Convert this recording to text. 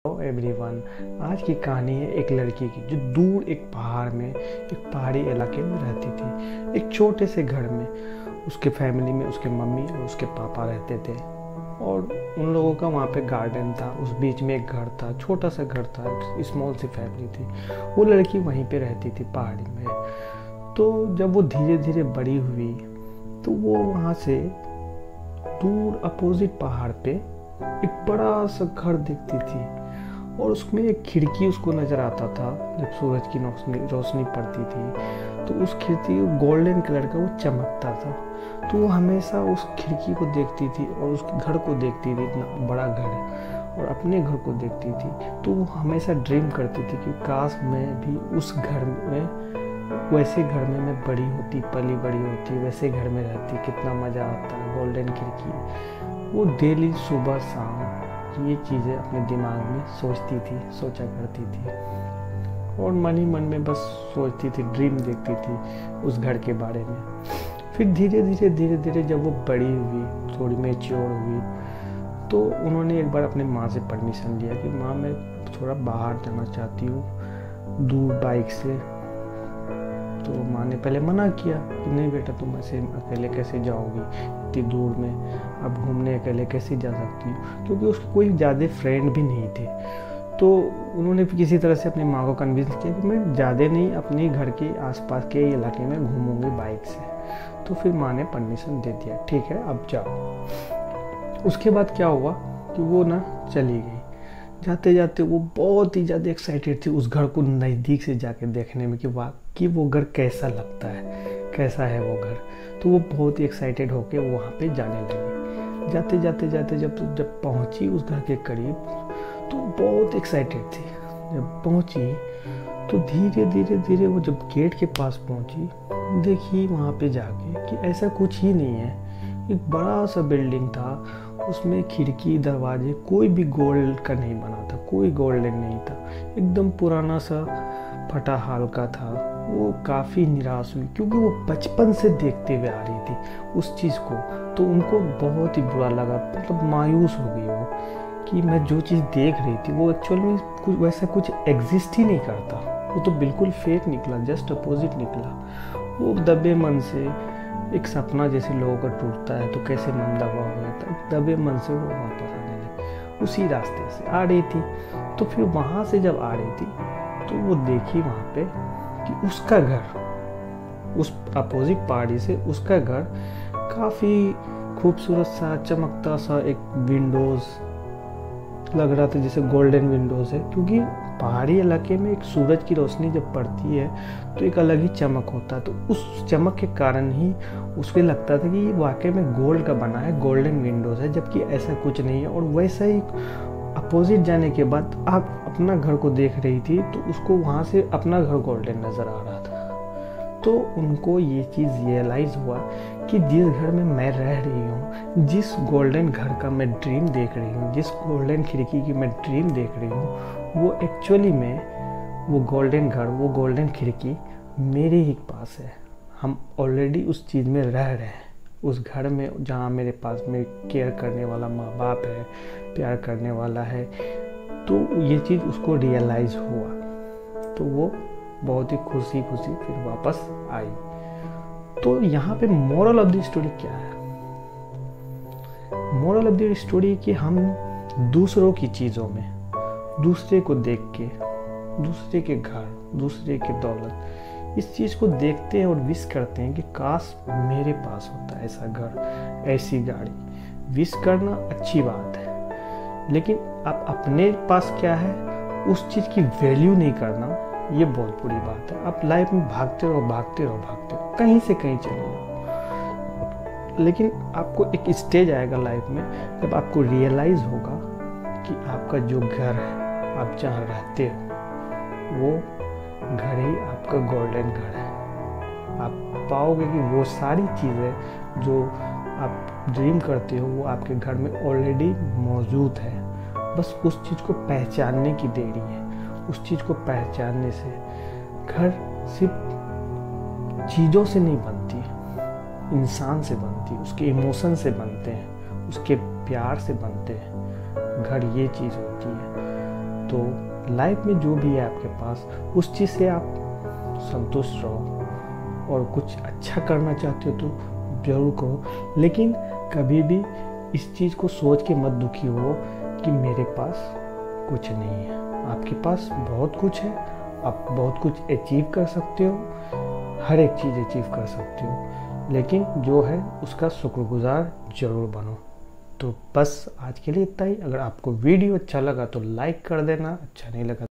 Hello everyone. आज की कहानी है एक लड़की की जो दूर एक पहाड़ में, एक पहाड़ी इलाके में रहती थी। एक छोटे से घर में उसके फैमिली में उसके मम्मी और उसके पापा रहते थे और उन लोगों का वहाँ पे गार्डन था। उस बीच में एक घर था, छोटा सा घर था, स्मॉल सी फैमिली थी। वो लड़की वहीं पे रहती थी पहाड़ी में। तो जब वो धीरे धीरे बड़ी हुई तो वो वहाँ से दूर अपोजिट पहाड़ पे एक बड़ा सा घर दिखती थी और उसमें एक खिड़की उसको नज़र आता था। जब सूरज की रोशनी पड़ती थी तो उस खिड़की गोल्डन कलर का वो चमकता था। तो वो हमेशा उस खिड़की को देखती थी और उस घर को देखती थी, इतना बड़ा घर, और अपने घर को देखती थी। तो वो हमेशा ड्रीम करती थी कि काश मैं भी उस घर में, वैसे घर में मैं बड़ी होती, पली बड़ी होती, वैसे घर में रहती, कितना मज़ा आता। गोल्डन खिड़की। वो डेली सुबह शाम ये चीज़ें अपने दिमाग में सोचती थी, सोचा करती थी और मन ही मन में बस सोचती थी, ड्रीम देखती थी उस घर के बारे में। फिर धीरे धीरे जब वो बड़ी हुई, थोड़ी मैच्योर हुई, तो उन्होंने एक बार अपने माँ से परमिशन लिया कि माँ मैं थोड़ा बाहर जाना चाहती हूँ दूर बाइक से। तो माँ ने पहले मना किया कि नहीं बेटा, तुम ऐसे अकेले कैसे जाओगी इतनी दूर में, अब घूमने अकेले कैसे जा सकती हो, क्योंकि उसके कोई ज़्यादा फ्रेंड भी नहीं थे। तो उन्होंने किसी तरह से अपनी माँ को कन्विंस किया कि मैं ज़्यादा नहीं, अपने घर के आसपास के इलाके में घूमूंगी बाइक से। तो फिर माँ ने परमिशन दे दिया, ठीक है अब जाओ। उसके बाद क्या हुआ कि वो ना चली गई। जाते जाते वो बहुत ही ज़्यादा एक्साइटेड थी उस घर को नज़दीक से जाके देखने में कि वाह कि वो घर कैसा लगता है, कैसा है वो घर। तो वो बहुत ही एक्साइटेड होके वहाँ पे जाने लगी। जाते जब पहुँची उस घर के करीब तो बहुत एक्साइटेड थी। जब पहुँची तो धीरे धीरे वो जब गेट के पास पहुँची, देखी वहाँ पे जाके कि ऐसा कुछ ही नहीं है। एक बड़ा सा बिल्डिंग था, उसमें खिड़की दरवाजे कोई भी गोल्ड का नहीं बना था, कोई गोल्डन नहीं था, एकदम पुराना सा फटा हाल का था। वो काफ़ी निराश हुई क्योंकि वो बचपन से देखते हुए आ रही थी उस चीज़ को। तो उनको बहुत ही बुरा लगा, मतलब मायूस हो गई वो कि मैं जो चीज़ देख रही थी वो एक्चुअल में कुछ वैसा कुछ एग्जिस्ट ही नहीं करता। वो तो बिल्कुल फेक निकला, जस्ट अपोजिट निकला। वो दबे मन से, एक सपना जैसे लोगों का टूटता है तो कैसे मन दबा हो जाता है, दबे मन से वो वापस आने लगी। उसी रास्ते से आ रही थी। तो फिर वहाँ से जब आ रही थी तो वो देखी वहाँ पे कि उसका घर, उस अपोजिट पहाड़ी से उसका घर काफ़ी खूबसूरत सा, चमकता सा, एक विंडोज़ लग रहा था जैसे गोल्डन विंडोज़ है। क्योंकि पहाड़ी इलाके में एक सूरज की रोशनी जब पड़ती है तो एक अलग ही चमक होता है। तो उस चमक के कारण ही उसको लगता था कि ये वाकई में गोल्ड का बना है, गोल्डन विंडोज़ है, जबकि ऐसा कुछ नहीं है। और वैसा ही अपोजिट जाने के बाद आप अपना घर को देख रही थी तो उसको वहाँ से अपना घर गोल्डन नज़र आ रहा था। तो उनको ये चीज़ रियलाइज़ हुआ कि जिस घर में मैं रह रही हूँ, जिस गोल्डन घर का मैं ड्रीम देख रही हूँ, जिस गोल्डन खिड़की की मैं ड्रीम देख रही हूँ, वो एक्चुअली में वो गोल्डन घर, वो गोल्डन खिड़की मेरे ही पास है। हम ऑलरेडी उस चीज़ में रह रहे हैं, उस घर में जहाँ मेरे पास में केयर करने वाला माँ बाप है, प्यार करने वाला है। तो ये चीज़ उसको रियलाइज़ हुआ तो वो बहुत ही खुशी फिर वापस आई। तो यहाँ पे मोरल ऑफ द स्टोरी क्या है? मोरल ऑफ द स्टोरी कि हम दूसरों की चीज़ों में, दूसरे को देख के, दूसरे के घर, दूसरे के दौलत, इस चीज़ को देखते हैं और विश करते हैं कि काश मेरे पास होता ऐसा घर, ऐसी गाड़ी। विश करना अच्छी बात है, लेकिन आप अपने पास क्या है उस चीज़ की वैल्यू नहीं करना, ये बहुत बुरी बात है। आप लाइफ में भागते रहो, कहीं से कहीं चले जाओ, लेकिन आपको एक स्टेज आएगा लाइफ में जब आपको रियलाइज़ होगा कि आपका जो घर है, आप जहाँ रहते हो, वो घर ही आपका गोल्डन घर है। आप पाओगे कि वो सारी चीज़ें जो आप ड्रीम करते हो वो आपके घर में ऑलरेडी मौजूद है। बस उस चीज़ को पहचानने की देरी है। उस चीज़ को पहचानने से घर सिर्फ चीज़ों से नहीं बनती, इंसान से बनती, उसके इमोशन से बनते हैं, उसके प्यार से बनते हैं। घर ये चीज़ होती है। तो लाइफ में जो भी है आपके पास, उस चीज़ से आप संतुष्ट रहो। और कुछ अच्छा करना चाहते हो तो ज़रूर करो, लेकिन कभी भी इस चीज़ को सोच के मत दुखी हो कि मेरे पास कुछ नहीं है। आपके पास बहुत कुछ है, आप बहुत कुछ अचीव कर सकते हो, हर एक चीज़ अचीव कर सकते हो, लेकिन जो है उसका शुक्रगुजार ज़रूर बनो। तो बस आज के लिए इतना ही। अगर आपको वीडियो अच्छा लगा तो लाइक कर देना, अच्छा नहीं लगा